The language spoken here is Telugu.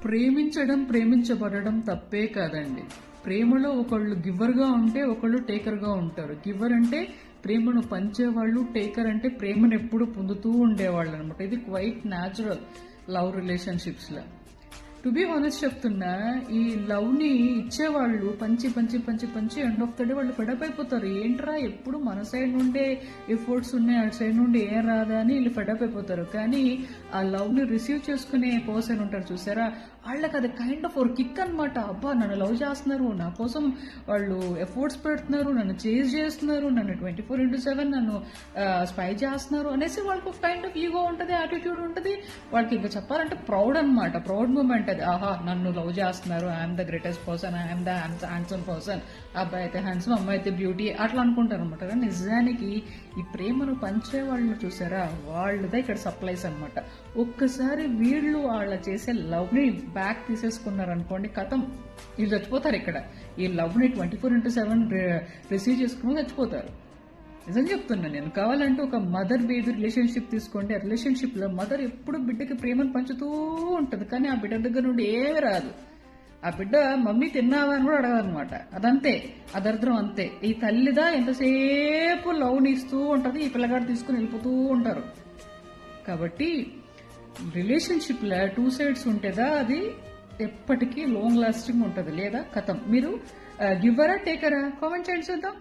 ప్రేమించడం ప్రేమించబడడం తప్పే కాదండి. ప్రేమలో ఒకళ్ళు గివర్గా ఉంటే ఒకళ్ళు టేకర్గా ఉంటారు. గివర్ అంటే ప్రేమను పంచేవాళ్ళు, టేకర్ అంటే ప్రేమను ఎప్పుడు పొందుతూ ఉండేవాళ్ళు అనమాట. ఇది quite natural love relationships law. To be honest చెప్తున్నా, ఈ లవ్ ని ఇచ్చేవాళ్ళు పంచి పంచి పంచి పంచి ఎండ్ ఆఫ్ ద డే వాళ్ళు ఫెడప్ అయిపోతారు. ఏంట్రా ఎప్పుడు మన సైడ్ నుండే ఎఫర్ట్స్ ఉన్నాయి, అటు సైడ్ నుండి ఏం రాదా అని వీళ్ళు ఫెడప్ అయిపోతారు. కానీ ఆ లవ్ ని రిసీవ్ చేసుకునే పర్సన్ ఉంటారు చూసారా, వాళ్ళకి అది కైండ్ ఆఫ్ ఒక కిక్ అనమాట. అబ్బా నన్ను లవ్ చేస్తున్నారు, నా కోసం వాళ్ళు ఎఫర్ట్స్ పెడుతున్నారు, నన్ను చేజ్ చేస్తున్నారు, నన్ను 24/7 నన్ను స్పై చేస్తున్నారు అనేసి వాళ్ళకి ఒక కైండ్ ఆఫ్ ఈగో ఉంటుంది, యాటిట్యూడ్ ఉంటుంది. వాళ్ళకి ఇంకా చెప్పాలంటే ప్రౌడ్ అనమాట, ప్రౌడ్ మూమెంట్ అది. ఆహా నన్ను లవ్ చేస్తున్నారు, I'm the greatest person, I'm the handsome person, అబ్బాయి అయితే హ్యాండ్సమ్, అమ్మాయి అయితే బ్యూటీ, అట్లా అనుకుంటారు అనమాట. కానీ నిజానికి ఈ ప్రేమను పంచే వాళ్ళు చూసారా, వాళ్ళదే ఇక్కడ సప్లైస్ అనమాట. ఒక్కసారి వీళ్ళు వాళ్ళ చేసే లవ్ ని బ్యాక్ తీసేసుకున్నారనుకోండి, కథం వీళ్ళు చచ్చిపోతారు. ఇక్కడ ఈ లవ్ ని 24/7 రిసీవ్ చేసుకుని చచ్చిపోతారు. నిజం చెప్తున్నా నేను. కావాలంటే ఒక మదర్ బేబీ రిలేషన్షిప్ తీసుకోండి. ఆ రిలేషన్షిప్ లో మదర్ ఎప్పుడు బిడ్డకి ప్రేమను పంచుతూ ఉంటది, కానీ ఆ బిడ్డ దగ్గర నుండి ఏమీ రాదు. ఆ బిడ్డ మమ్మీ తిన్నావా అని కూడా అడగదనమాట. అదంతే, అదర్థం అంతే. ఈ తల్లిదా ఎంతసేపు లవ్ని ఇస్తూ ఉంటది, ఈ పిల్లగాడు తీసుకుని వెళ్ళిపోతూ ఉంటారు. కాబట్టి రిలేషన్షిప్ లో 2 sides ఉంటేదా అది ఎప్పటికీ లాంగ్ లాస్టింగ్ ఉంటది, లేదా కథం. మీరు గివరా టేకరా? కామెంట్ చేయండి చూద్దాం.